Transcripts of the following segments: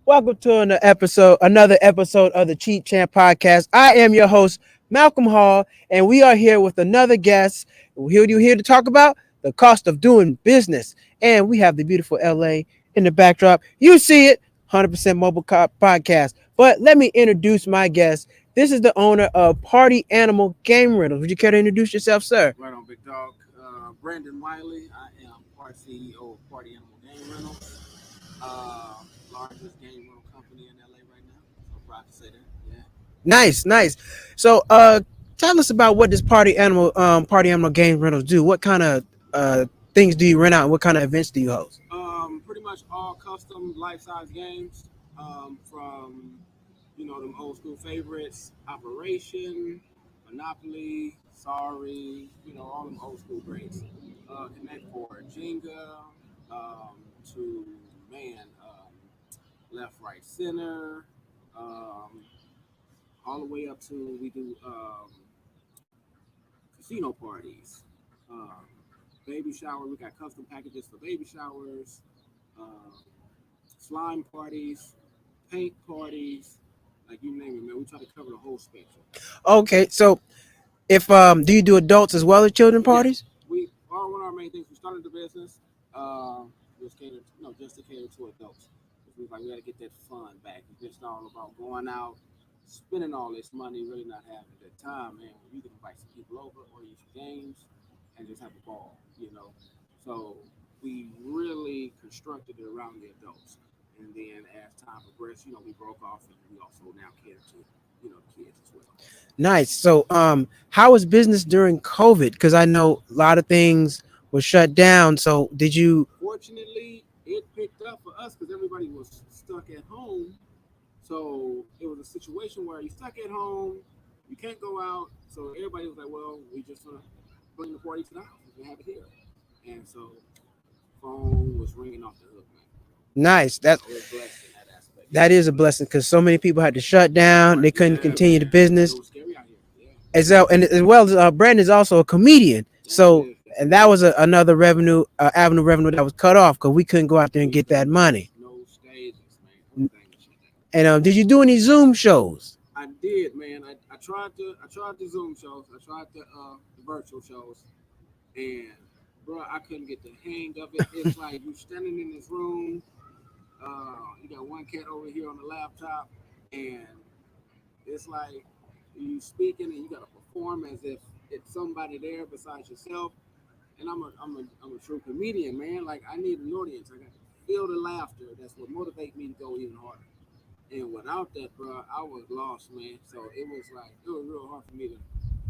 Welcome to another episode of the Cheat Champ Podcast. I am your host, Malcolm Hall, and we are here with another guest. We're here to talk about the cost of doing business. And we have the beautiful LA in the backdrop. You see it, 100% Mobile Cop Podcast. But let me introduce my guest. This is the owner of Party Animal Game Rentals. Would you care to introduce yourself, sir? Right on, big dog. Brandon Wiley. I am part CEO of Party Animal Game Rentals, largest game rental company in LA right now. So proud to say that. Yeah. Nice. So, tell us about what this Party Animal Game Rentals do. What kind of things do you rent out? And what kind of events do you host? Pretty much all custom life-size games, from them old school favorites, Operation, Monopoly, Sorry, all them old school greats. Connect for Jenga, to left, right, center, um, all the way up to we do casino parties, um, baby shower. We got custom packages for baby showers, um, slime parties, paint parties, like you name it, man. We try to cover the whole spectrum. Okay, so if do you do adults as well as children Yeah, parties? we are one of our main things. We started the business just just to cater to adults. We was like we got to get that fun back. It's just all about going out, spending all this money, really not having the time, man. You can invite some people over, or use some games, and just have a ball. So we really constructed it around the adults, and then as time progressed, we broke off, and we also now cater to the kids as well. Nice. So, how was business during COVID? Because I know a lot of things were shut down. So, did you? Fortunately, it picked up for us because everybody was stuck at home. So it was a situation where you're stuck at home, you can't go out. So everybody was like, "Well, we just gonna bring the party to the house. We have it here." And so phone was ringing off the hook, man. Nice. So we're blessed in that aspect. That is a blessing because so many people had to shut down. They couldn't continue the Man. business. It was scary out here. Yeah. As well as Brandon is also a comedian. Yes, it So, is. Yes, and it that is. was another avenue of revenue that was cut off because we couldn't go out there and get that money. No stages, man. Everything was shut down. And did you do any Zoom shows? I did, man. I tried the Zoom shows. I tried the virtual shows, and bro, I couldn't get the hang of it. It's like you standing in this room. You got one cat over here on the laptop, and it's like you speaking, and you got to perform as if it's somebody there besides yourself. And I'm a true comedian, man. Like I need an audience. I got to feel the laughter. That's what motivates me to go even harder. And without that, bro, I was lost, man. So it was real hard for me to.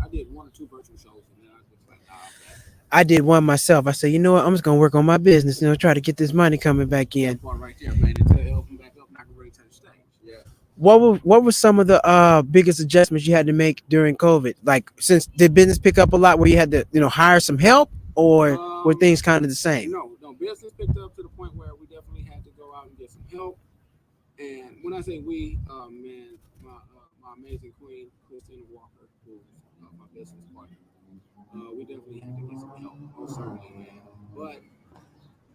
I did one or two virtual shows, and then I was just like, nah, I'm back. I did one myself. I said, you know what? I'm just gonna work on my business. Try to get this money coming back in. That part right there, man. Until it opened back up, and I could really touch the stage. Yeah. What were some of the biggest adjustments you had to make during COVID? Like, since did business pick up a lot where you had to hire some help, or were things kind of the same? No, business picked up to the point where we definitely had to go out and get some help. And when I say we, man, my amazing queen, Christina Walker, who's my business partner, we definitely had to get some help, most certainly, man. But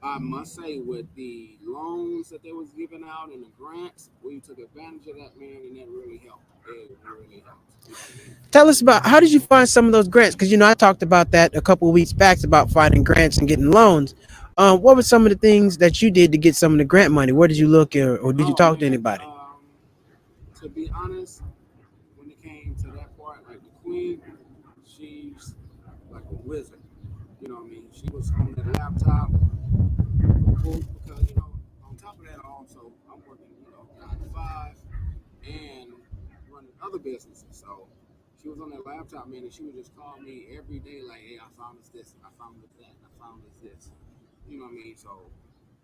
I must say, with the loans that they was giving out and the grants, we took advantage of that, man, and that really helped. It really helped. You know what I mean? Tell us about how did you find some of those grants? Because I talked about that a couple of weeks back about finding grants and getting loans. What were some of the things that you did to get some of the grant money? Where did you look, or did you Oh talk to man, anybody? to be honest, when it came to that part, like the queen, she's like a wizard. You know what I mean? She was on that laptop, because on top of that, also I'm working 9 to 5 and running other businesses. So she was on that laptop, man, and she would just call me every day, like, "Hey, I found this, and I found this, that, and I found this." You know what I mean? So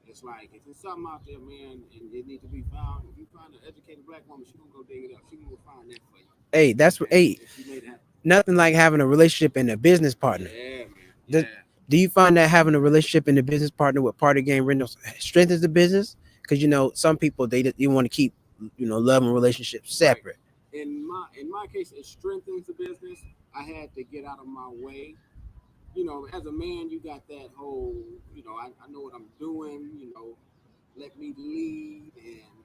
it's like if there's something out there, man, and it needs to be found. If you find an educated black woman, she gonna go dig it up. She gonna go find that for you. Hey, that's what. And Hey, she made it happen. nothing like having a relationship and a business partner. Yeah, man. Do, Yeah. do you find that having a relationship and a business partner with Party Game Rentals strengthens the business? Because some people you want to keep love and relationships Right. separate. In my case, it strengthens the business. I had to get out of my way. As a man, you got that whole, I know what I'm doing. Let me lead, and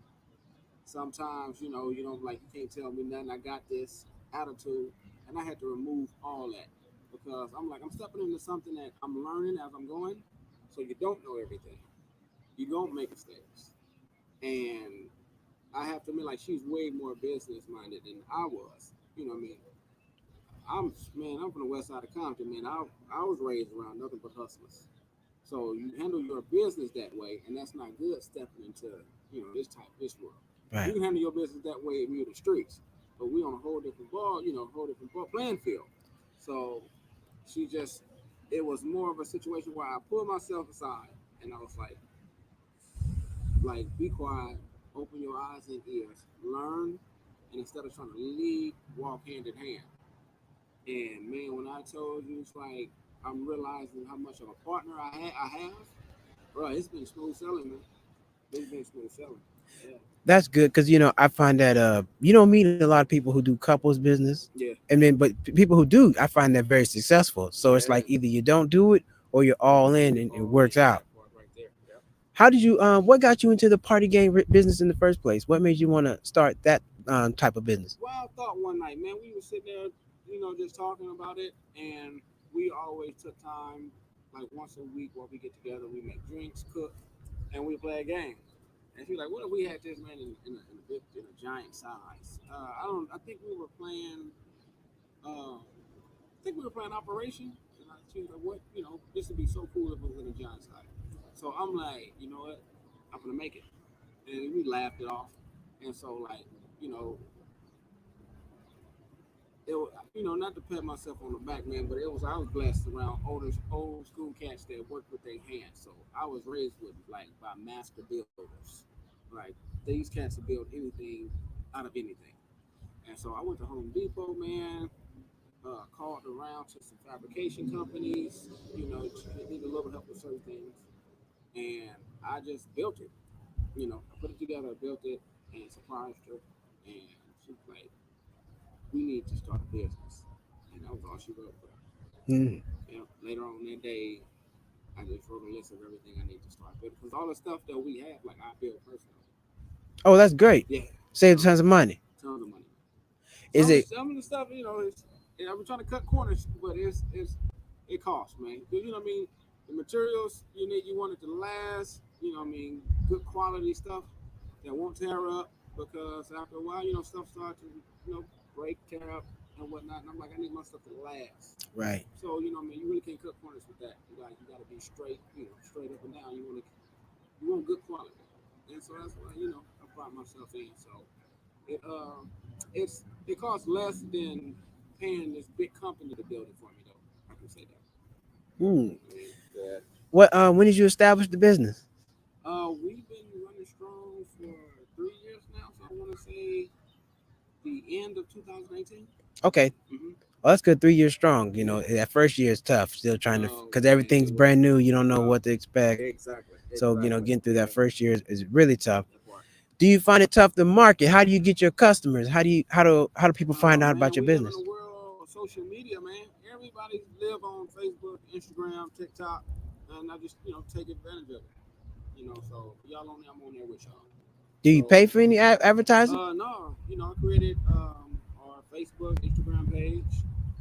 sometimes, you don't like, you can't tell me nothing. I got this attitude, and I had to remove all that because I'm like, I'm stepping into something that I'm learning as I'm going. So you don't know everything. You don't make mistakes, and I have to admit, like, she's way more business minded than I was. You know what I mean? I'm from the west side of Compton, man. I was raised around nothing but hustlers. So you handle your business that way, and that's not good stepping into this world. You Right. can handle your business that way if you're in the streets, but we on a whole different whole different playing field. So she just, it was more of a situation where I pulled myself aside and I was like, be quiet, open your eyes and ears, learn, and instead of trying to lead, walk hand in hand. And man, when I told you, it's like I'm realizing how much of a partner I have, bro. It's been smooth selling, man. It's been smooth selling. Yeah, That's good because I find that you don't meet a lot of people who do couples business, yeah, and then but people who do, I find that very successful. So it's yeah. like either you don't do it or you're all in and it All in works out. that part right there. Yeah. How did you what got you into the party game business in the first place? What made you want to start that type of business? Well, I thought one night, man, we were sitting there, just talking about it, and we always took time, like once a week, while we get together. We make drinks, cook, and we play a game. And she's like, "What if we had this man in a giant size?" I don't. I think we were playing. I think we were playing Operation, and she was like, "What? This would be so cool if it was in a giant size." So I'm like, you know what? I'm gonna make it, and we laughed it off. And so, like, you know, not to pat myself on the back, man, but I was blessed around old school cats that worked with their hands. So I was raised with, like, by master builders. Like, these cats will build anything out of anything. And so I went to Home Depot, man. Called around to some fabrication companies. Need a little help with certain things, and I just built it. I put it together, built it, and surprised her. And she was like, "We need to start a business," and that was all she wrote. But Mm. later on that day, I just wrote a list of everything I need to start building because all the stuff that we have, like, I built personally. Oh, that's great. Yeah, Save so tons of money. tons of money. Is it Some of the stuff, I'm trying to cut corners, but it costs, man. 'Cause, you know what I mean? The materials you want it to last. What I mean? Good quality stuff that won't tear up because after a while, stuff starts to break, tear up, and whatnot. And I'm like, I need my stuff to last. right? So what I mean, you really can't cut corners with that. You got to be straight, straight up and down. You want good quality, and so that's why I brought myself in. So it it costs less than paying this big company to build it for me, though. I can say that. Mm. I mean, yeah. What when did you establish the business? We've been running strong for 3 years now, so I want to say the end of 2018. Okay. Mm-hmm. Well, that's good. 3 years strong. Yeah. That first year is tough. Still trying to, Oh because man, everything's it was brand new. You don't know uh, what to expect. exactly, So, exactly. getting through that Yeah, first year is really tough. that part. Do you find it tough to market? How do you get your customers? How do people find Oh out man, about your we live in business? a world of social media, man. Everybody live on Facebook, Instagram, TikTok, and I just take advantage of it. So y'all on there, I'm on there with y'all. Do you pay So for any advertising? no, I created our Facebook, Instagram page,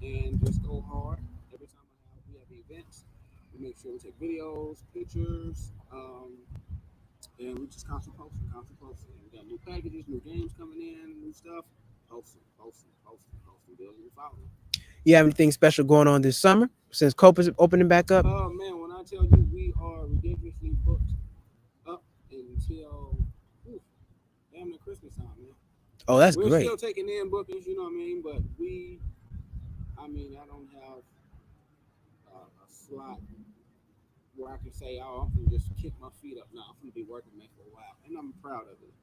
and just go hard. Every time we have events, we make sure we take videos, pictures, and we just constantly posting, constantly posting. We got new packages, new games coming in, new stuff. Posting, posting, posting, posting, building and following. You have anything special going on this summer since Copa's opening back up? Oh man, when I tell you we are ridiculously booked up until whew, damn near Christmas time, man. Oh, that's We're still great. taking in bookings, you know what I mean? But I don't have a slot where I can say, oh, I'm gonna just kick my feet up. No, I'm gonna be working, man, for a while, and I'm proud of it.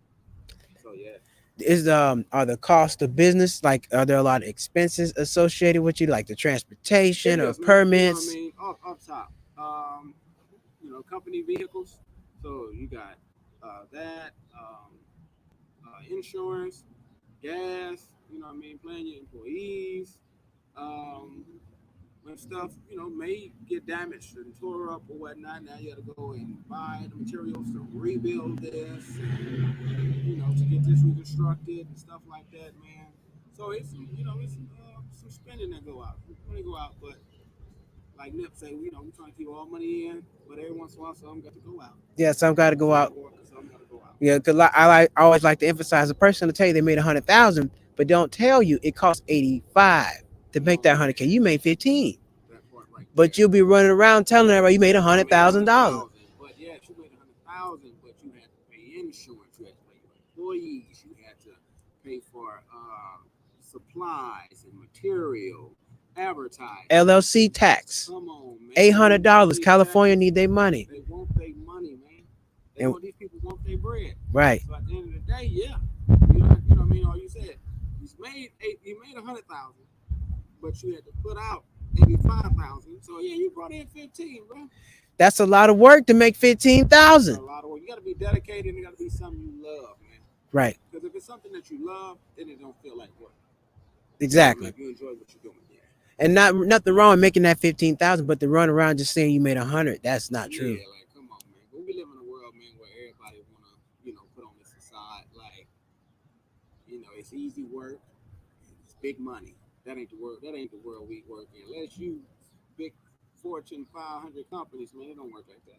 So yeah, Is Are the cost of business, like, are there a lot of expenses associated with you, like the it transportation or is, man. You know what I permits? mean? Up top, company vehicles. So you got that, insurance, gas. You know what I mean? Paying your employees. Um, when stuff, may get damaged and tore up or whatnot, now you got to go and buy the materials to rebuild this, and, to get this reconstructed and stuff like that, man. So it's some spending that go out. Money go out, but like Nip say, we trying to keep all money in, but every once in a while, some got to go out. Yeah, some got to go out. Some got to go out. Yeah, because I always like to emphasize a person to tell you they made 100,000, but don't tell you it cost 85 to make that 100K. You made 15, That part right but there. you'll be running around telling everybody you made $100,000. But yeah, you made 100,000, but you had to pay insurance, you had to pay your employees, you had to pay for supplies and material, advertising, LLC tax, Come on, man. $800. California need their money. They want their money, man. These people want their bread. Right. So at the end of the day, yeah, you know what I mean. All you said, you made 100,000, but you had to put out 85,000. So yeah, you brought in 15, bro. That's a lot of work to make 15,000. A lot of work. You got to be dedicated, and it got to be something you love, man. Right. Because if it's something that you love, then it don't feel like work. Exactly. You enjoy what you're doing. And nothing wrong with making that 15,000, but to run around just saying you made 100, that's not true. Yeah, like come on, man. But we live in a world, man, where everybody wanna, put on this facade, like, it's easy work, it's big money. That ain't the world. That ain't the world we work in. Unless you big Fortune 500 companies, man, it don't work like that.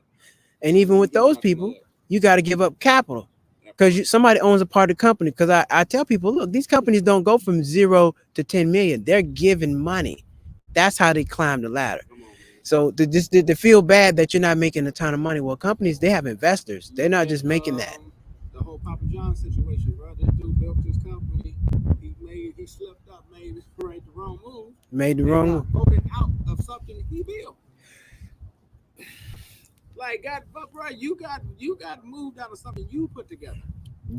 And even with those people, you got to give up capital because somebody owns a part of the company. Because I tell people, look, these companies don't go from 0 to 10 million. They're giving money. That's how they climb the ladder. So to feel bad that you're not making a ton of money, well, companies, they have investors. They're not just making that. The whole Papa John situation, bro. This dude built this company. He slipped up, made the wrong move. Made the wrong move. Voted out of something he built. Like, bro, you got moved out of something you put together.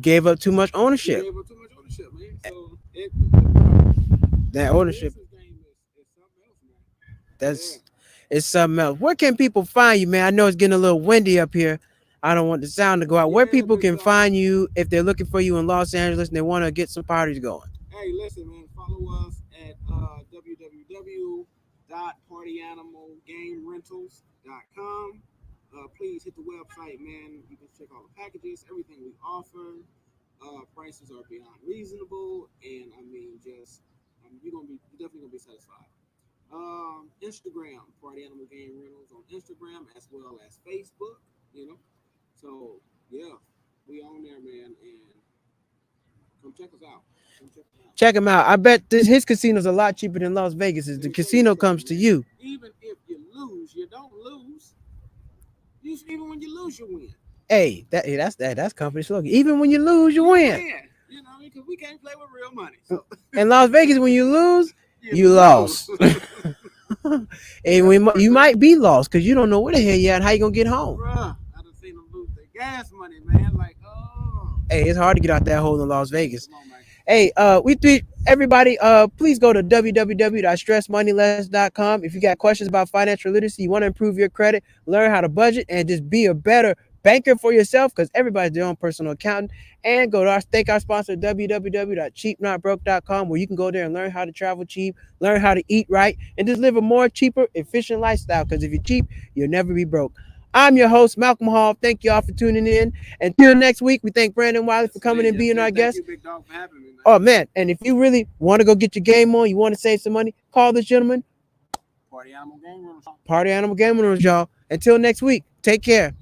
Gave up too much ownership. You gave up too much ownership, man. So that ownership. It's something else. Where can people find you, man? I know it's getting a little windy up here. I don't want the sound to go out. Where people can find you if they're looking for you in Los Angeles and they want to get some parties going? Hey, listen, man. Follow us at www.partyanimalgamerentals.com. Please hit the website, man. You can check all the packages, everything we offer. Prices are beyond reasonable, and you're definitely gonna be satisfied. Instagram, Party Animal Game Rentals on Instagram as well as Facebook. So yeah, we on there, man, and come check us out. Check him out. I bet his casino's a lot cheaper than Las Vegas. The casino comes to you. Even if you lose, you don't lose. Even when you lose, you win. Hey, that's company slogan. Even when you lose, you win. Because we can't play with real money. So. In Las Vegas, when you lose, you lost. And you might be lost because you don't know where the hell you at and how you gonna get home. Bruh, I done seen them lose their gas money, man. Like, oh. Hey, it's hard to get out that hole in Las Vegas. Hey, everybody, please go to www.stressmoneyless.com. If you got questions about financial literacy, you want to improve your credit, learn how to budget, and just be a better banker for yourself, because everybody's their own personal accountant. And go to thank our sponsor, www.cheapnotbroke.com, where you can go there and learn how to travel cheap, learn how to eat right, and just live a more cheaper, efficient lifestyle. Because if you're cheap, you'll never be broke. I'm your host, Malcolm Hall. Thank you all for tuning in. Until next week, we thank Brandon Wiley for coming and being our guest. Thank you, Big Dog, for having me, man. Oh, man. And if you really want to go get your game on, you want to save some money, call this gentleman. Party Animal Game Rentals. Party Animal Game Rentals, y'all. Until next week, take care.